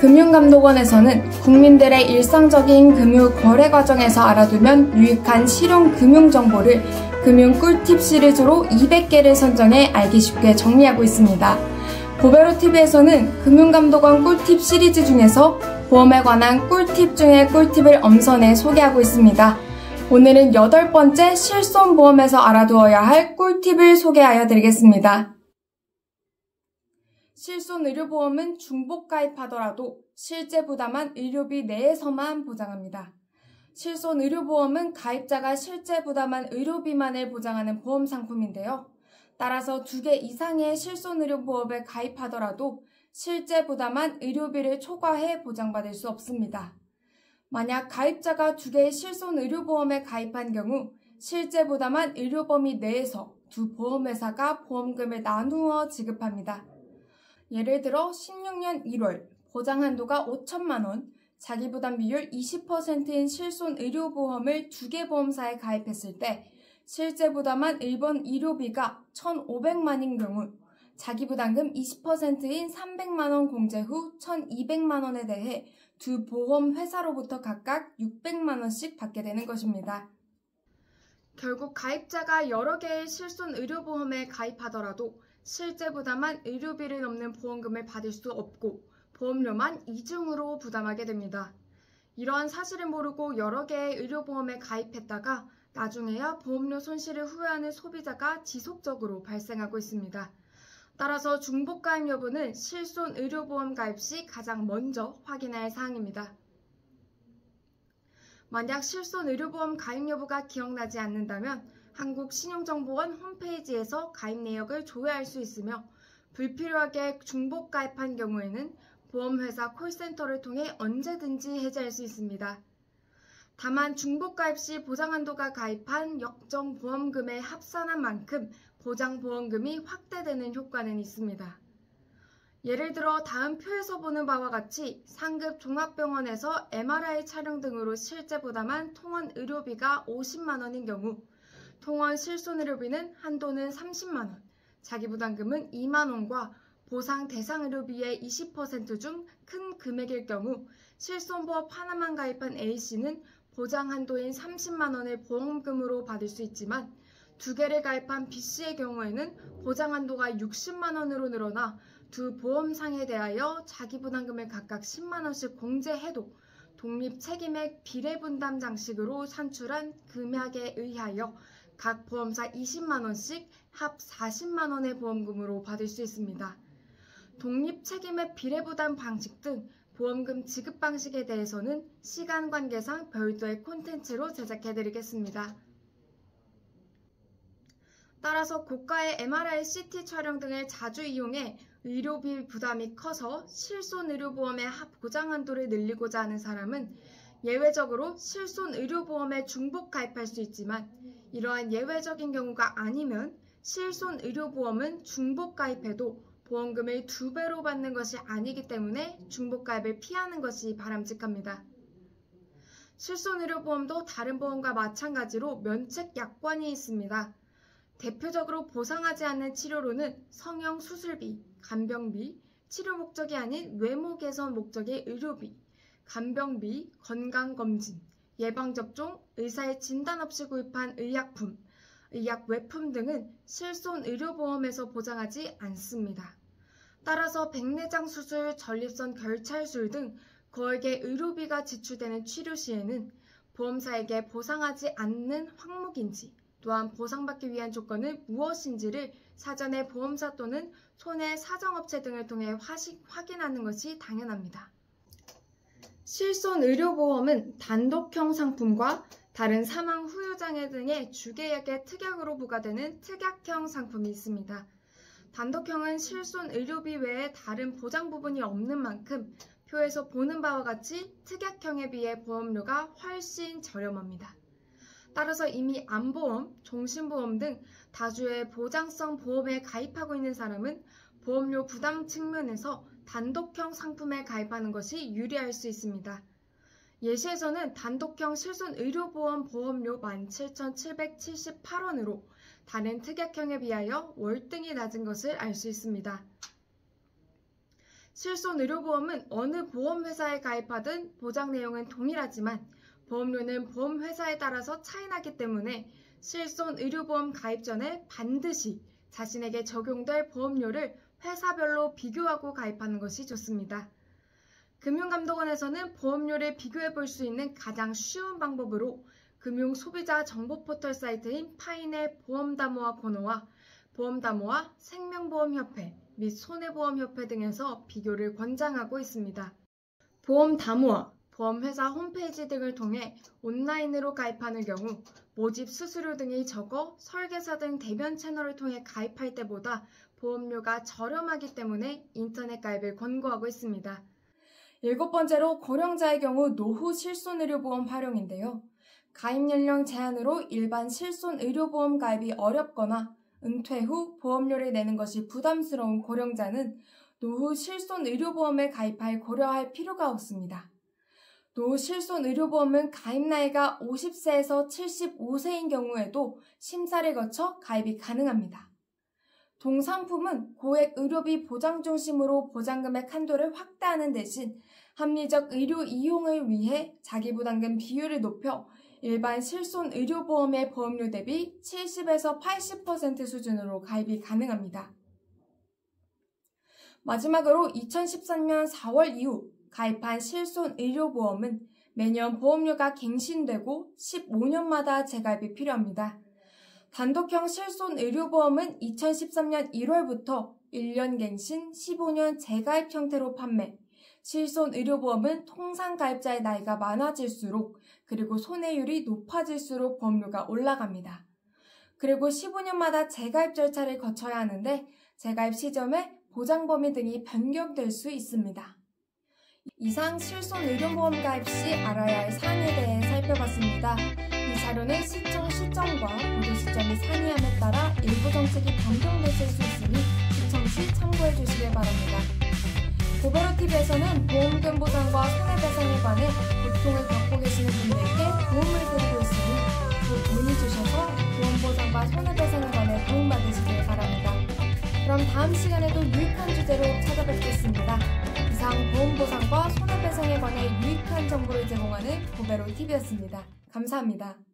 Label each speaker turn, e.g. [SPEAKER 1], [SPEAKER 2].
[SPEAKER 1] 금융감독원에서는 국민들의 일상적인 금융 거래 과정에서 알아두면 유익한 실용 금융 정보를 금융 꿀팁 시리즈로 200개를 선정해 알기 쉽게 정리하고 있습니다. 보베로TV에서는 금융감독원 꿀팁 시리즈 중에서 보험에 관한 꿀팁 중에 꿀팁을 엄선해 소개하고 있습니다. 오늘은 8번째 실손보험에서 알아두어야 할 꿀팁을 소개하여 드리겠습니다. 실손의료보험은 중복가입하더라도 실제 부담한 의료비 내에서만 보장합니다. 실손의료보험은 가입자가 실제 부담한 의료비만을 보장하는 보험 상품인데요. 따라서 2개 이상의 실손의료보험에 가입하더라도 실제 부담한 의료비를 초과해 보장받을 수 없습니다. 만약 가입자가 2개의 실손의료보험에 가입한 경우 실제 부담한 의료 범위 내에서 두 보험회사가 보험금을 나누어 지급합니다. 예를 들어 16년 1월 보장 한도가 5천만 원, 자기부담 비율 20%인 실손의료보험을 2개 보험사에 가입했을 때 실제 부담한 일본 의료비가 1,500만인 경우 자기부담금 20%인 300만 원 공제 후 1,200만 원에 대해 두 보험회사로부터 각각 600만 원씩 받게 되는 것입니다. 결국 가입자가 여러 개의 실손의료보험에 가입하더라도 실제 부담한 의료비를 넘는 보험금을 받을 수 없고 보험료만 이중으로 부담하게 됩니다. 이러한 사실을 모르고 여러 개의 의료보험에 가입했다가 나중에야 보험료 손실을 후회하는 소비자가 지속적으로 발생하고 있습니다. 따라서 중복가입 여부는 실손의료보험 가입 시 가장 먼저 확인할 사항입니다. 만약 실손의료보험 가입 여부가 기억나지 않는다면 한국신용정보원 홈페이지에서 가입 내역을 조회할 수 있으며 불필요하게 중복가입한 경우에는 보험회사 콜센터를 통해 언제든지 해지할 수 있습니다. 다만 중복가입 시 보장한도가 가입한 역정 보험금에 합산한 만큼 보장보험금이 확대되는 효과는 있습니다. 예를 들어 다음 표에서 보는 바와 같이 상급 종합병원에서 MRI 촬영 등으로 실제 부담한 통원 의료비가 50만 원인 경우 통원 실손의료비는 한도는 30만 원, 자기부담금은 2만 원과 보상 대상 의료비의 20% 중 큰 금액일 경우 실손보험 하나만 가입한 A씨는 보장 한도인 30만 원을 보험금으로 받을 수 있지만 2개를 가입한 B씨의 경우에는 보장 한도가 60만 원으로 늘어나 두 보험상에 대하여 자기부담금을 각각 10만 원씩 공제해도 독립책임액 비례분담 장식으로 산출한 금액에 의하여 각 보험사 20만 원씩 합 40만 원의 보험금으로 받을 수 있습니다. 독립책임액 비례부담 방식 등 보험금 지급 방식에 대해서는 시간 관계상 별도의 콘텐츠로 제작해드리겠습니다. 따라서 고가의 MRI, CT 촬영 등을 자주 이용해 의료비 부담이 커서 실손의료보험의 보장 한도를 늘리고자 하는 사람은 예외적으로 실손의료보험에 중복 가입할 수 있지만 이러한 예외적인 경우가 아니면 실손의료보험은 중복 가입해도 보험금을 2배로 받는 것이 아니기 때문에 중복 가입을 피하는 것이 바람직합니다. 실손의료보험도 다른 보험과 마찬가지로 면책 약관이 있습니다. 대표적으로 보상하지 않는 치료로는 성형 수술비, 간병비, 치료 목적이 아닌 외모 개선 목적의 의료비, 간병비, 건강검진, 예방접종, 의사의 진단 없이 구입한 의약품, 의약 외품 등은 실손의료보험에서 보장하지 않습니다. 따라서 백내장 수술, 전립선 결찰술 등 거액의 의료비가 지출되는 치료 시에는 보험사에게 보상하지 않는 항목인지 또한 보상받기 위한 조건은 무엇인지를 사전에 보험사 또는 손해 사정업체 등을 통해 확인하는 것이 당연합니다. 실손의료보험은 단독형 상품과 다른 사망 후유장애 등의 주계약의 특약으로 부과되는 특약형 상품이 있습니다. 단독형은 실손의료비 외에 다른 보장 부분이 없는 만큼 표에서 보는 바와 같이 특약형에 비해 보험료가 훨씬 저렴합니다. 따라서 이미 암보험, 종신보험 등 다수의 보장성 보험에 가입하고 있는 사람은 보험료 부담 측면에서 단독형 상품에 가입하는 것이 유리할 수 있습니다. 예시에서는 단독형 실손의료보험 보험료 17,778원으로 다른 특약형에 비하여 월등히 낮은 것을 알 수 있습니다. 실손의료보험은 어느 보험회사에 가입하든 보장 내용은 동일하지만 보험료는 보험회사에 따라서 차이나기 때문에 실손의료보험 가입 전에 반드시 자신에게 적용될 보험료를 회사별로 비교하고 가입하는 것이 좋습니다. 금융감독원에서는 보험료를 비교해 볼 수 있는 가장 쉬운 방법으로 금융소비자 정보 포털 사이트인 파인의 보험담호와 코너와 보험담호와 생명보험협회 및 손해보험협회 등에서 비교를 권장하고 있습니다. 보험담호와 보험회사 홈페이지 등을 통해 온라인으로 가입하는 경우 모집 수수료 등이 적어 설계사 등 대면 채널을 통해 가입할 때보다 보험료가 저렴하기 때문에 인터넷 가입을 권고하고 있습니다. 7번째로 고령자의 경우 노후 실손의료보험 활용인데요. 가입 연령 제한으로 일반 실손의료보험 가입이 어렵거나 은퇴 후 보험료를 내는 것이 부담스러운 고령자는 노후 실손의료보험에 가입할 고려할 필요가 없습니다. 노후 실손의료보험은 가입 나이가 50세에서 75세인 경우에도 심사를 거쳐 가입이 가능합니다. 동상품은 고액 의료비 보장 중심으로 보장금액 한도를 확대하는 대신 합리적 의료 이용을 위해 자기부담금 비율을 높여 일반 실손의료보험의 보험료 대비 70에서 80% 수준으로 가입이 가능합니다. 마지막으로 2013년 4월 이후 가입한 실손의료보험은 매년 보험료가 갱신되고 15년마다 재가입이 필요합니다. 단독형 실손의료보험은 2013년 1월부터 1년 갱신, 15년 재가입 형태로 판매, 실손의료보험은 통상 가입자의 나이가 많아질수록 그리고 손해율이 높아질수록 보험료가 올라갑니다. 그리고 15년마다 재가입 절차를 거쳐야 하는데 재가입 시점에 보장 범위 등이 변경될 수 있습니다. 이상 실손의료보험 가입 시 알아야 할 사항에 대해 살펴봤습니다. 이 자료는 시청 시점과 보도 시점이 상이함에 따라 일부 정책이 변경됐을 수 있으니 시청 시 참고해 주시길 바랍니다. 고베로TV에서는 보험금 보상과 손해배상에 관해 고통을 겪고 계시는 분들께 도움을 드리고 있으니 또 문의 주셔서 보험보상과 손해배상에 관해 도움받으시길 바랍니다. 그럼 다음 시간에도 유익한 주제로 찾아뵙겠습니다. 이상 보험보상과 손해배상에 관해 유익한 정보를 제공하는 고베로TV였습니다. 감사합니다.